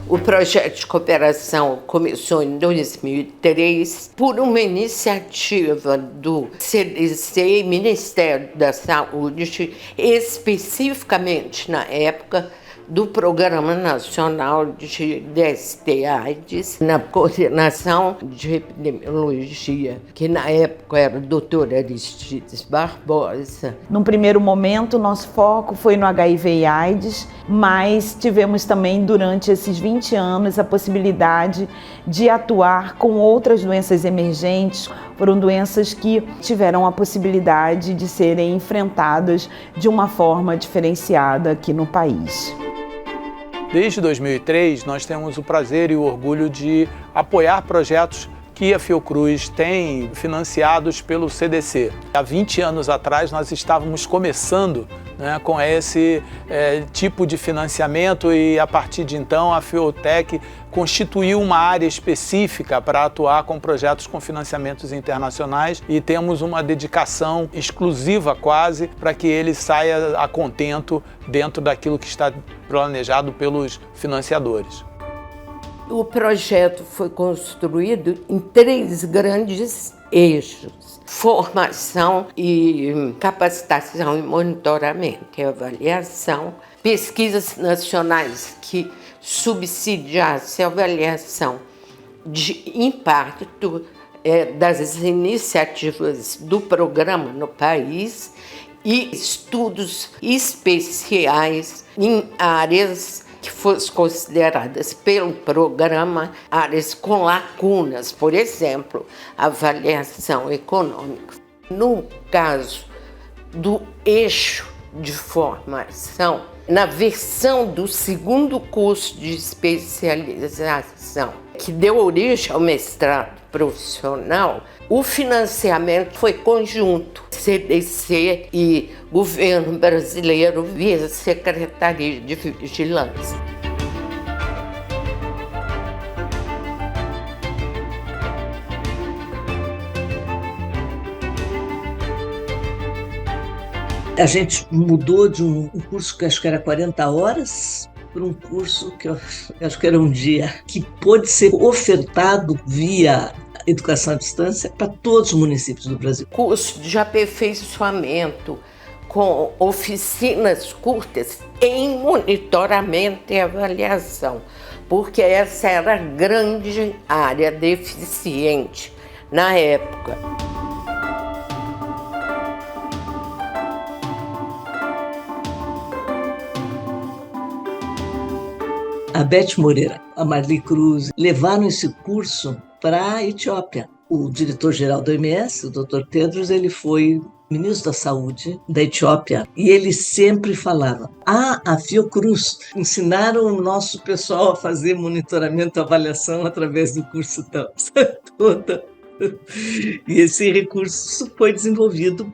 O projeto de cooperação começou em 2003 por uma iniciativa do CDC e Ministério da Saúde, especificamente na época do Programa Nacional de DST-AIDS, na coordenação de epidemiologia, que na época era o Dr. Aristides Barbosa. Num primeiro momento, nosso foco foi no HIV e AIDS, mas tivemos também durante esses 20 anos a possibilidade de atuar com outras doenças emergentes. Foram doenças que tiveram a possibilidade de serem enfrentadas de uma forma diferenciada aqui no país. Desde 2003, nós temos o prazer e o orgulho de apoiar projetos que a Fiocruz tem financiados pelo CDC. Há 20 anos atrás, nós estávamos começando, com esse tipo de financiamento e, a partir de então, a Fiotec constituiu uma área específica para atuar com projetos com financiamentos internacionais e temos uma dedicação exclusiva quase para que ele saia a contento dentro daquilo que está planejado pelos financiadores. O projeto foi construído em 3 grandes eixos: formação e capacitação e monitoramento e avaliação, pesquisas nacionais que subsidiassem a avaliação de impacto das iniciativas do programa no país e estudos especiais em áreas que fossem consideradas pelo programa áreas com lacunas, por exemplo, avaliação econômica. No caso do eixo de formação, na versão do 2º curso de especialização, que deu origem ao mestrado profissional, o financiamento foi conjunto, CDC e governo brasileiro via Secretaria de Vigilância. A gente mudou de um curso que acho que era 40 horas para um curso que eu acho que era um dia, que pôde ser ofertado via educação à distância para todos os municípios do Brasil. Curso de aperfeiçoamento com oficinas curtas em monitoramento e avaliação, porque essa era a grande área deficiente na época. A Beth Moreira, a Marli Cruz, levaram esse curso para a Etiópia. O diretor-geral da OMS, o Dr. Tedros, ele foi ministro da Saúde da Etiópia e ele sempre falava: a Fiocruz ensinaram o nosso pessoal a fazer monitoramento e avaliação através do curso toda. E esse recurso foi desenvolvido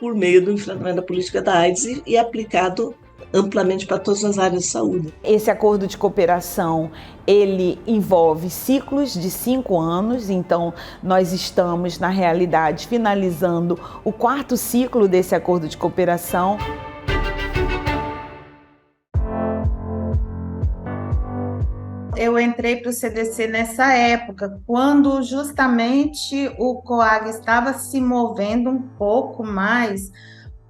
por meio do enfrentamento da política da AIDS e aplicado amplamente para todas as áreas de saúde. Esse acordo de cooperação, ele envolve ciclos de 5 anos, então nós estamos, na realidade, finalizando o 4º ciclo desse acordo de cooperação. Eu entrei para o CDC nessa época, quando justamente o COAG estava se movendo um pouco mais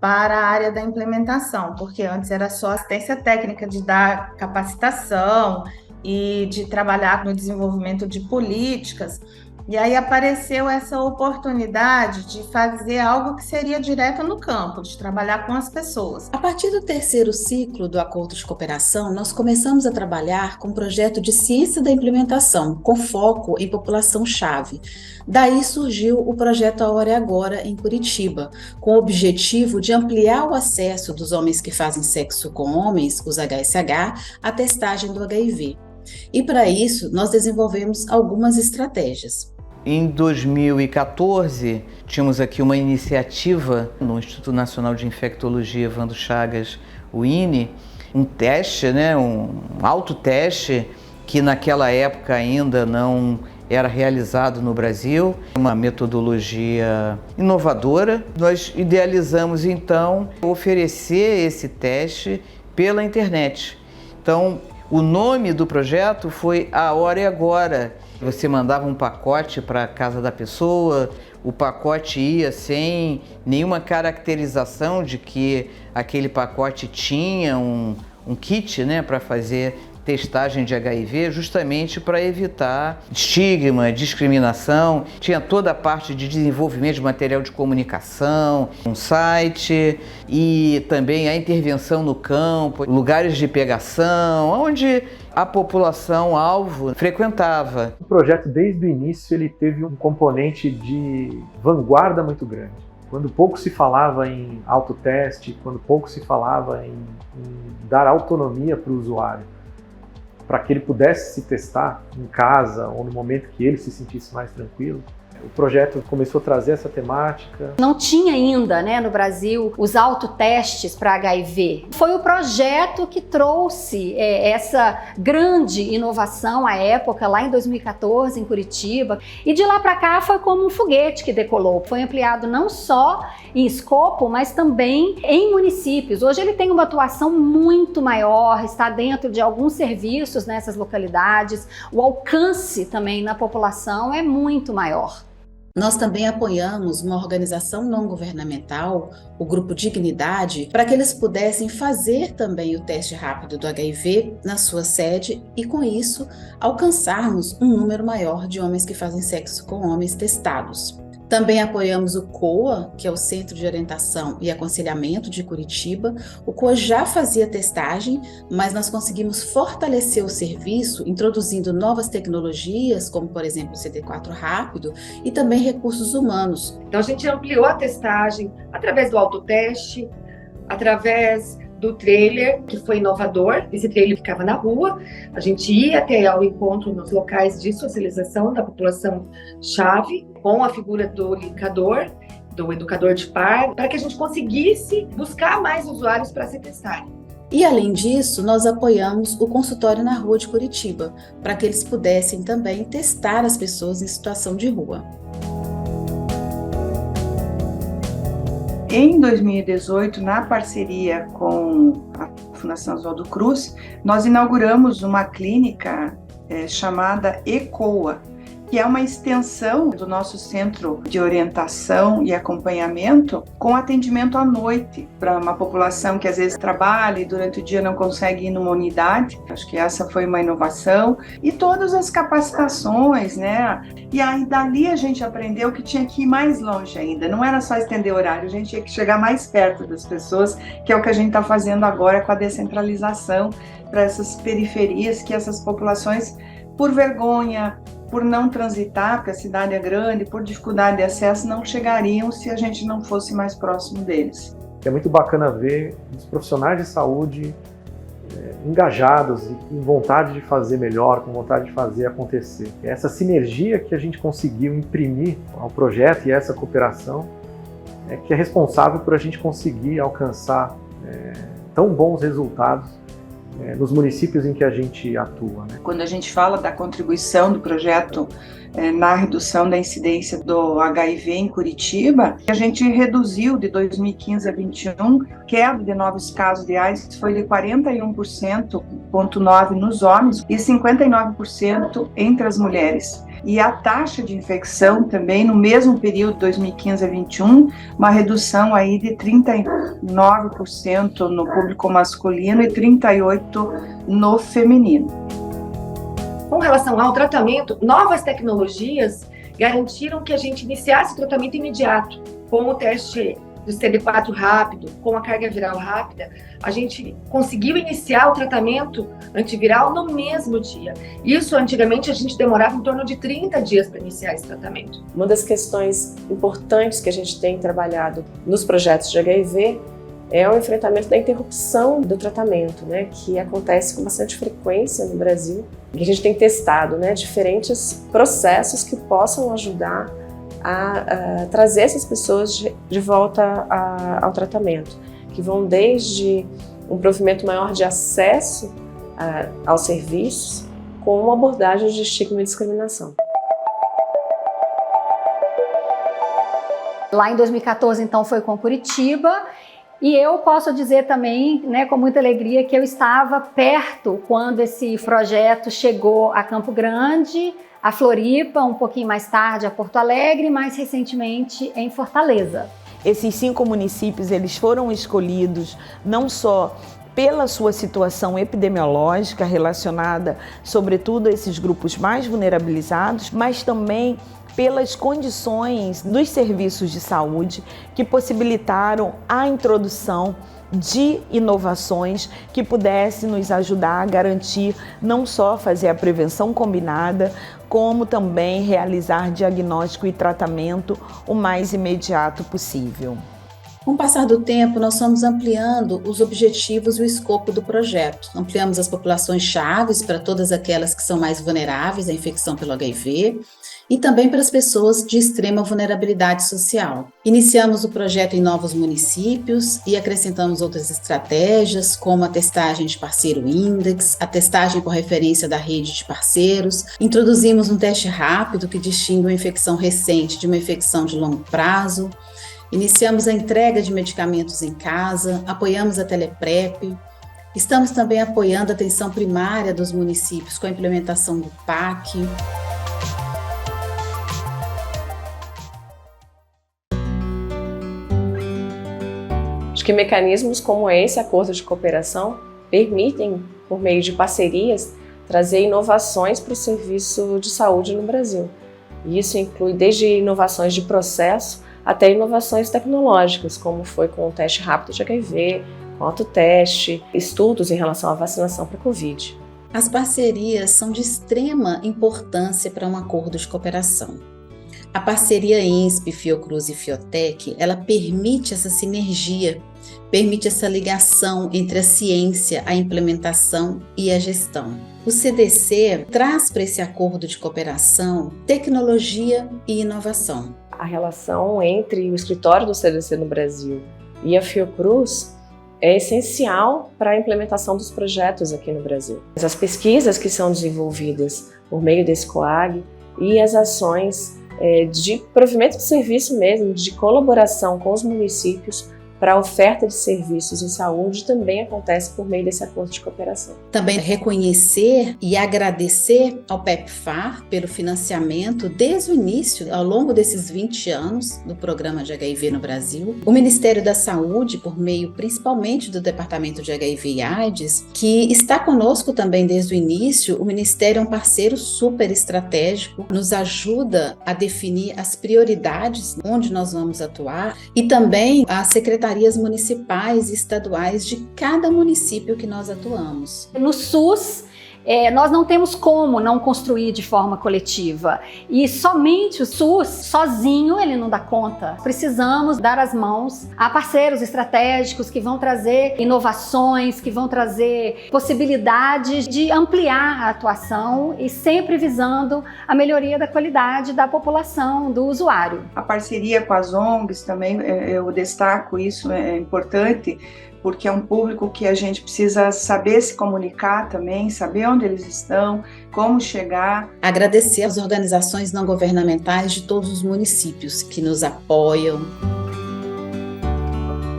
para a área da implementação, porque antes era só assistência técnica de dar capacitação e de trabalhar no desenvolvimento de políticas. E aí apareceu essa oportunidade de fazer algo que seria direto no campo, de trabalhar com as pessoas. A partir do 3º ciclo do Acordo de Cooperação, nós começamos a trabalhar com um projeto de ciência da implementação, com foco em população-chave. Daí surgiu o projeto A Hora é Agora, em Curitiba, com o objetivo de ampliar o acesso dos homens que fazem sexo com homens, os HSH, à testagem do HIV. E para isso, nós desenvolvemos algumas estratégias. Em 2014, tínhamos aqui uma iniciativa no Instituto Nacional de Infectologia Evandro Chagas, o INE, um teste, um autoteste que naquela época ainda não era realizado no Brasil, uma metodologia inovadora. Nós idealizamos então oferecer esse teste pela internet. Então, O nome do projeto foi A Hora é Agora. Você mandava um pacote para a casa da pessoa, o pacote ia sem nenhuma caracterização de que aquele pacote tinha um kit, né, para fazer testagem de HIV, justamente para evitar estigma, discriminação. Tinha toda a parte de desenvolvimento de material de comunicação, um site e também a intervenção no campo, lugares de pegação, onde a população alvo frequentava. O projeto, desde o início, ele teve um componente de vanguarda muito grande. Quando pouco se falava em autoteste, quando pouco se falava em dar autonomia para o usuário, para que ele pudesse se testar em casa ou no momento que ele se sentisse mais tranquilo, o projeto começou a trazer essa temática. Não tinha ainda, né, no Brasil os autotestes para HIV. Foi o projeto que trouxe essa grande inovação à época, lá em 2014, em Curitiba. E de lá para cá foi como um foguete que decolou. Foi ampliado não só em escopo, mas também em municípios. Hoje ele tem uma atuação muito maior, está dentro de alguns serviços nessas localidades. O alcance também na população é muito maior. Nós também apoiamos uma organização não governamental, o Grupo Dignidade, para que eles pudessem fazer também o teste rápido do HIV na sua sede e, com isso, alcançarmos um número maior de homens que fazem sexo com homens testados. Também apoiamos o COA, que é o Centro de Orientação e Aconselhamento de Curitiba. O COA já fazia testagem, mas nós conseguimos fortalecer o serviço, introduzindo novas tecnologias, como, por exemplo, o CD4 rápido, e também recursos humanos. Então, a gente ampliou a testagem através do autoteste, através do trailer, que foi inovador. Esse trailer ficava na rua, a gente ia até ao encontro nos locais de socialização da população-chave, com a figura do linkador, do educador de par, para que a gente conseguisse buscar mais usuários para se testarem. E, além disso, nós apoiamos o consultório na rua de Curitiba, para que eles pudessem também testar as pessoas em situação de rua. Em 2018, na parceria com a Fundação Oswaldo Cruz, nós inauguramos uma clínica chamada ECOA, que é uma extensão do nosso centro de orientação e acompanhamento com atendimento à noite para uma população que às vezes trabalha e durante o dia não consegue ir numa unidade. Acho que essa foi uma inovação. E todas as capacitações, né? E aí dali a gente aprendeu que tinha que ir mais longe ainda. Não era só estender horário, a gente tinha que chegar mais perto das pessoas, que é o que a gente está fazendo agora com a descentralização para essas periferias, que essas populações, por vergonha, por não transitar, porque a cidade é grande, por dificuldade de acesso, não chegariam se a gente não fosse mais próximo deles. É muito bacana ver os profissionais de saúde engajados e com vontade de fazer melhor, com vontade de fazer acontecer. Essa sinergia que a gente conseguiu imprimir ao projeto e essa cooperação é que é responsável por a gente conseguir alcançar tão bons resultados nos municípios em que a gente atua, né? Quando a gente fala da contribuição do projeto na redução da incidência do HIV em Curitiba, a gente reduziu de 2015 a 2021, queda de novos casos de AIDS foi de 41,9% nos homens e 59% entre as mulheres. E a taxa de infecção também, no mesmo período, 2015 a 2021, uma redução aí de 39% no público masculino e 38% no feminino. Com relação ao tratamento, novas tecnologias garantiram que a gente iniciasse o tratamento imediato. Com o teste do CD4 rápido, com a carga viral rápida, a gente conseguiu iniciar o tratamento antiviral no mesmo dia. Isso, antigamente, a gente demorava em torno de 30 dias para iniciar esse tratamento. Uma das questões importantes que a gente tem trabalhado nos projetos de HIV é o enfrentamento da interrupção do tratamento, né, que acontece com bastante frequência no Brasil. E a gente tem testado, né, diferentes processos que possam ajudar a trazer essas pessoas de volta ao tratamento, que vão desde um provimento maior de acesso aos serviços, com uma abordagem de estigma e discriminação. Lá em 2014, então, foi com Curitiba. E eu posso dizer também, né, com muita alegria, que eu estava perto quando esse projeto chegou a Campo Grande, a Floripa, um pouquinho mais tarde a Porto Alegre e mais recentemente em Fortaleza. Esses 5 municípios, eles foram escolhidos não só pela sua situação epidemiológica relacionada, sobretudo, a esses grupos mais vulnerabilizados, mas também pelas condições dos serviços de saúde que possibilitaram a introdução de inovações que pudessem nos ajudar a garantir não só fazer a prevenção combinada, como também realizar diagnóstico e tratamento o mais imediato possível. Com o passar do tempo, nós fomos ampliando os objetivos e o escopo do projeto. Ampliamos as populações chaves para todas aquelas que são mais vulneráveis à infecção pelo HIV e também para as pessoas de extrema vulnerabilidade social. Iniciamos o projeto em novos municípios e acrescentamos outras estratégias, como a testagem de parceiro Index, a testagem por referência da rede de parceiros. Introduzimos um teste rápido que distingue uma infecção recente de uma infecção de longo prazo. Iniciamos a entrega de medicamentos em casa, apoiamos a Teleprep. Estamos também apoiando a atenção primária dos municípios com a implementação do PAC. Acho que mecanismos como esse acordo de cooperação permitem, por meio de parcerias, trazer inovações para o serviço de saúde no Brasil. E isso inclui desde inovações de processo até inovações tecnológicas, como foi com o teste rápido de HIV, com autoteste, estudos em relação à vacinação para a Covid. As parcerias são de extrema importância para um acordo de cooperação. A parceria INSP, Fiocruz e Fiotec, ela permite essa sinergia, permite essa ligação entre a ciência, a implementação e a gestão. O CDC traz para esse acordo de cooperação tecnologia e inovação. A relação entre o escritório do CDC no Brasil e a Fiocruz é essencial para a implementação dos projetos aqui no Brasil. As pesquisas que são desenvolvidas por meio desse COAG e as ações de provimento de serviço mesmo, de colaboração com os municípios para a oferta de serviços em saúde também acontece por meio desse acordo de cooperação. Também reconhecer e agradecer ao PEPFAR pelo financiamento desde o início, ao longo desses 20 anos do programa de HIV no Brasil. O Ministério da Saúde, por meio principalmente do Departamento de HIV e AIDS, que está conosco também desde o início. O Ministério é um parceiro super estratégico, nos ajuda a definir as prioridades onde nós vamos atuar e também a Secretaria municipais e estaduais de cada município que nós atuamos. No SUS, nós não temos como não construir de forma coletiva e somente o SUS, sozinho, ele não dá conta. Precisamos dar as mãos a parceiros estratégicos que vão trazer inovações, que vão trazer possibilidades de ampliar a atuação e sempre visando a melhoria da qualidade da população, do usuário. A parceria com as ONGs também, eu destaco isso, é importante, porque é um público que a gente precisa saber se comunicar também, saber onde eles estão, como chegar. Agradecer às organizações não governamentais de todos os municípios que nos apoiam,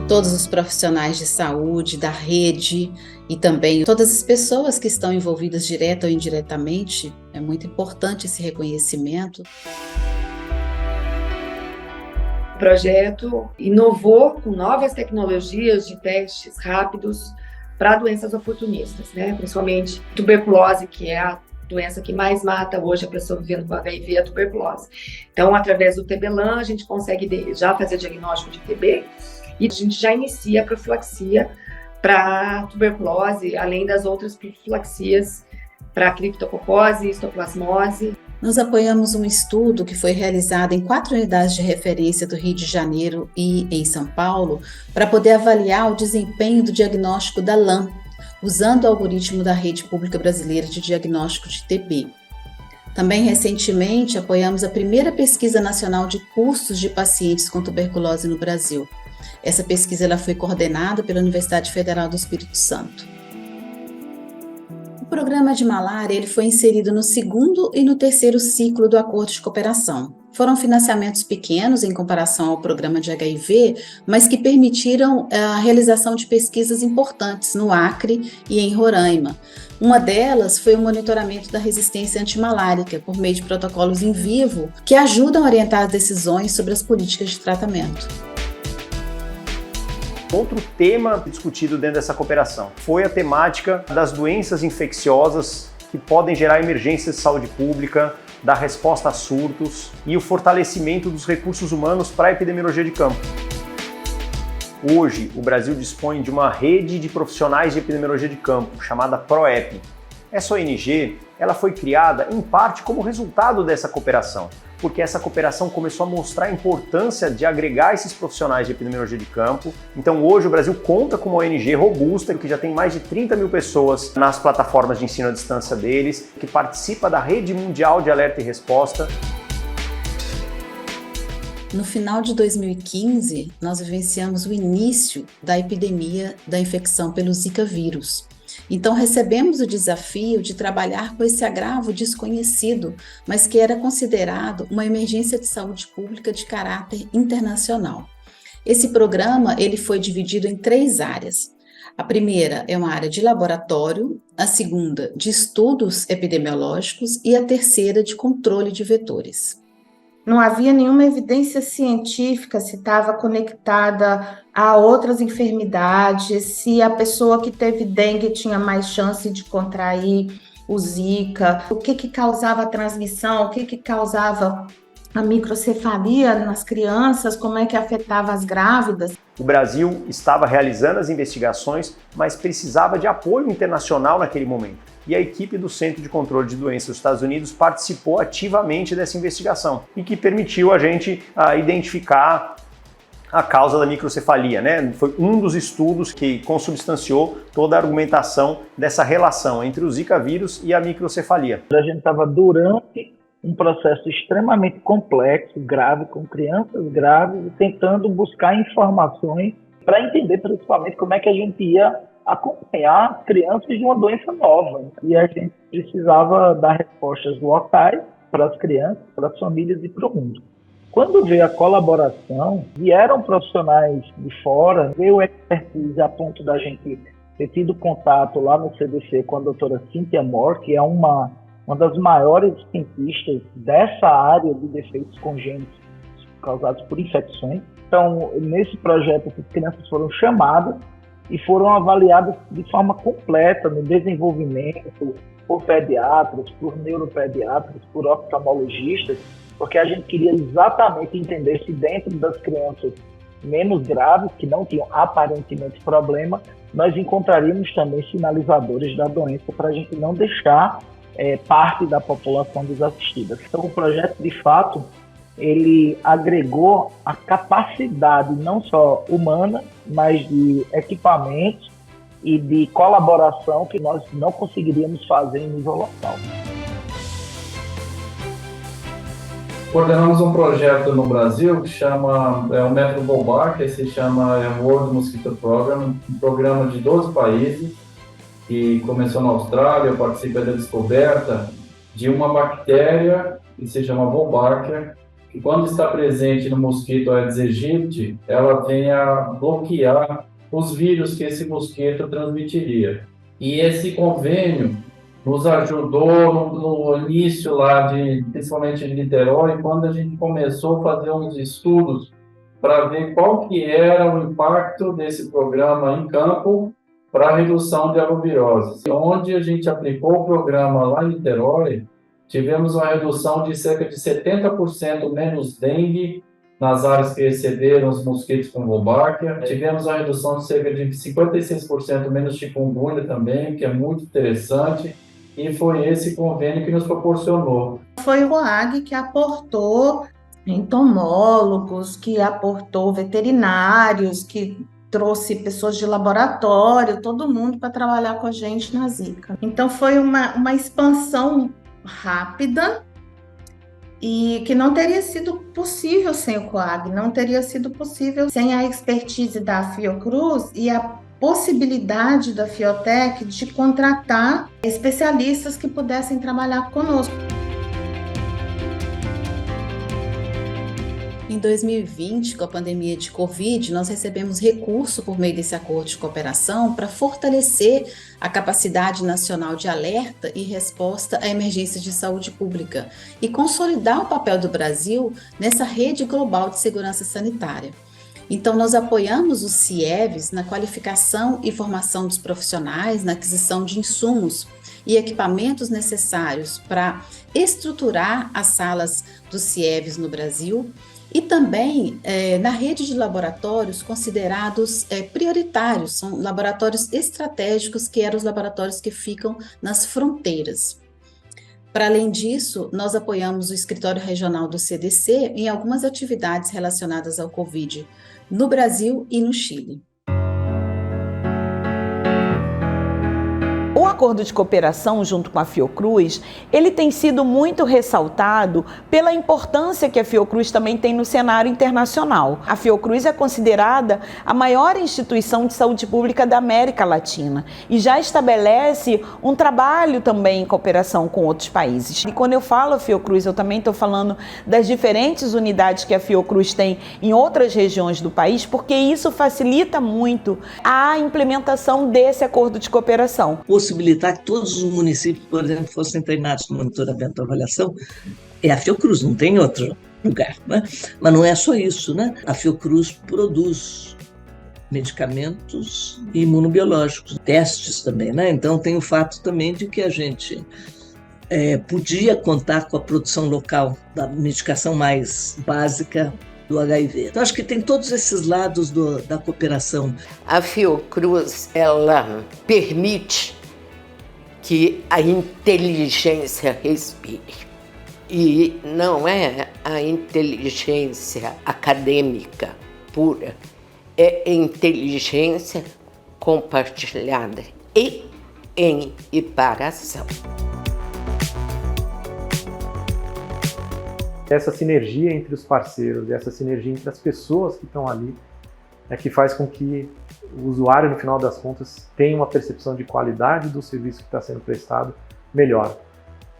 todos os profissionais de saúde, da rede e também todas as pessoas que estão envolvidas direta ou indiretamente. É muito importante esse reconhecimento. O projeto inovou com novas tecnologias de testes rápidos para doenças oportunistas, né? Principalmente tuberculose, que é a doença que mais mata hoje a pessoa vivendo com HIV, a tuberculose. Então, através do TB-LAN, a gente consegue já fazer diagnóstico de TB e a gente já inicia a profilaxia para tuberculose, além das outras profilaxias para criptococose e histoplasmose. Nós apoiamos um estudo que foi realizado em 4 unidades de referência do Rio de Janeiro e em São Paulo para poder avaliar o desempenho do diagnóstico da LAM, usando o algoritmo da Rede Pública Brasileira de Diagnóstico de TB. Também, recentemente, apoiamos a primeira pesquisa nacional de custos de pacientes com tuberculose no Brasil. Essa pesquisa ela foi coordenada pela Universidade Federal do Espírito Santo. O programa de malária ele foi inserido no 2º e no 3º ciclo do Acordo de Cooperação. Foram financiamentos pequenos em comparação ao programa de HIV, mas que permitiram a realização de pesquisas importantes no Acre e em Roraima. Uma delas foi o monitoramento da resistência antimalárica por meio de protocolos in vivo, que ajudam a orientar as decisões sobre as políticas de tratamento. Outro tema discutido dentro dessa cooperação foi a temática das doenças infecciosas que podem gerar emergências de saúde pública, dar resposta a surtos e o fortalecimento dos recursos humanos para a epidemiologia de campo. Hoje, o Brasil dispõe de uma rede de profissionais de epidemiologia de campo, chamada PROEP. Essa ONG ela foi criada, em parte, como resultado dessa cooperação, porque essa cooperação começou a mostrar a importância de agregar esses profissionais de epidemiologia de campo. Então, hoje, o Brasil conta com uma ONG robusta, que já tem mais de 30 mil pessoas nas plataformas de ensino à distância deles, que participa da rede mundial de alerta e resposta. No final de 2015, nós vivenciamos o início da epidemia da infecção pelo Zika vírus. Então, recebemos o desafio de trabalhar com esse agravo desconhecido, mas que era considerado uma emergência de saúde pública de caráter internacional. Esse programa ele foi dividido em 3 áreas. A primeira é uma área de laboratório, a segunda de estudos epidemiológicos e a terceira de controle de vetores. Não havia nenhuma evidência científica se estava conectada a outras enfermidades, se a pessoa que teve dengue tinha mais chance de contrair o Zika, o que causava a transmissão, o que causava a microcefalia nas crianças, como é que afetava as grávidas. O Brasil estava realizando as investigações, mas precisava de apoio internacional naquele momento. E a equipe do Centro de Controle de Doenças dos Estados Unidos participou ativamente dessa investigação e que permitiu a gente identificar a causa da microcefalia, né? Foi um dos estudos que consubstanciou toda a argumentação dessa relação entre o Zika vírus e a microcefalia. A gente estava durante um processo extremamente complexo, grave, com crianças graves, tentando buscar informações para entender principalmente como é que a gente ia acompanhar crianças de uma doença nova. E a gente precisava dar respostas locais para as crianças, para as famílias e para o mundo. Quando veio a colaboração, vieram profissionais de fora, veio a expertise a ponto da gente ter tido contato lá no CDC com a doutora Cynthia Moore, que é uma das maiores cientistas dessa área de defeitos congênitos causados por infecções. Então, nesse projeto, as crianças foram chamadas e foram avaliadas de forma completa no desenvolvimento por pediatras, por neuropediatras, por oftalmologistas, porque a gente queria exatamente entender se dentro das crianças menos graves, que não tinham aparentemente problema, nós encontraríamos também sinalizadores da doença para a gente não deixar parte da população desassistida. Então, o projeto, de fato, ele agregou a capacidade não só humana, mas de equipamentos e de colaboração que nós não conseguiríamos fazer em nível local. Coordenamos um projeto no Brasil que chama o método Volbar, que se chama World Mosquito Program, um programa de 12 países, que começou na Austrália. Eu participei da descoberta de uma bactéria que se chama Wolbachia, que quando está presente no mosquito Aedes aegypti, ela vem a bloquear os vírus que esse mosquito transmitiria. E esse convênio nos ajudou no início lá, principalmente de Niterói, quando a gente começou a fazer uns estudos para ver qual que era o impacto desse programa em campo para a redução de arboviroses. Onde a gente aplicou o programa lá em Niterói, tivemos uma redução de cerca de 70% menos dengue nas áreas que receberam os mosquitos com Wolbachia. Tivemos uma redução de cerca de 56% menos chikungunya também, que é muito interessante. E foi esse convênio que nos proporcionou. Foi o COAG que aportou entomólogos, que aportou veterinários, que trouxe pessoas de laboratório, todo mundo para trabalhar com a gente na Zika. Então foi uma expansão rápida e que não teria sido possível sem o COAG, não teria sido possível sem a expertise da Fiocruz e a possibilidade da Fiotec de contratar especialistas que pudessem trabalhar conosco. Em 2020, com a pandemia de Covid, nós recebemos recurso por meio desse acordo de cooperação para fortalecer a capacidade nacional de alerta e resposta a emergências de saúde pública e consolidar o papel do Brasil nessa rede global de segurança sanitária. Então, nós apoiamos os CIEVs na qualificação e formação dos profissionais, na aquisição de insumos e equipamentos necessários para estruturar as salas dos CIEVs no Brasil, e também na rede de laboratórios considerados prioritários, são laboratórios estratégicos, que eram os laboratórios que ficam nas fronteiras. Para além disso, nós apoiamos o escritório regional do CDC em algumas atividades relacionadas ao Covid no Brasil e no Chile. O acordo de cooperação junto com a Fiocruz, ele tem sido muito ressaltado pela importância que a Fiocruz também tem no cenário internacional. A Fiocruz é considerada a maior instituição de saúde pública da América Latina e já estabelece um trabalho também em cooperação com outros países. E quando eu falo Fiocruz, eu também estou falando das diferentes unidades que a Fiocruz tem em outras regiões do país, porque isso facilita muito a implementação desse acordo de cooperação. Possibilitar que todos os municípios, por exemplo, fossem treinados no monitoramento e avaliação, é a Fiocruz, não tem outro lugar, né? Mas não é só isso, né? A Fiocruz produz medicamentos e imunobiológicos, testes também, né? Então tem o fato também de que a gente podia contar com a produção local da medicação mais básica do HIV. Então, acho que tem todos esses lados da cooperação. A Fiocruz, ela permite que a inteligência respire. E não é a inteligência acadêmica pura, é inteligência compartilhada e em e para ação. Essa sinergia entre os parceiros, essa sinergia entre as pessoas que estão ali, é que faz com que o usuário, no final das contas, tenha uma percepção de qualidade do serviço que está sendo prestado melhor.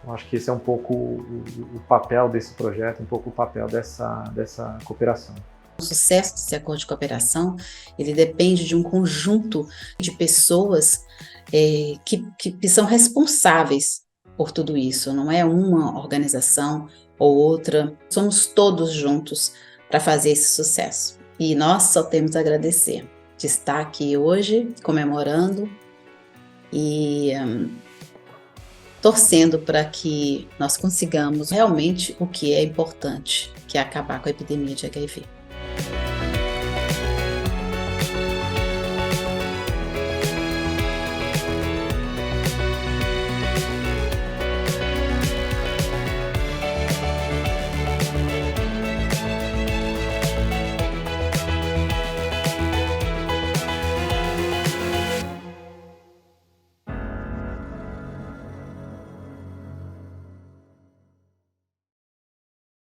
Eu acho que esse é um pouco o papel desse projeto, um pouco o papel dessa cooperação. O sucesso desse acordo de cooperação, ele depende de um conjunto de pessoas que são responsáveis por tudo isso. Não é uma organização ou outra, somos todos juntos para fazer esse sucesso. E nós só temos a agradecer de estar aqui hoje, comemorando e torcendo para que nós consigamos realmente o que é importante, que é acabar com a epidemia de HIV.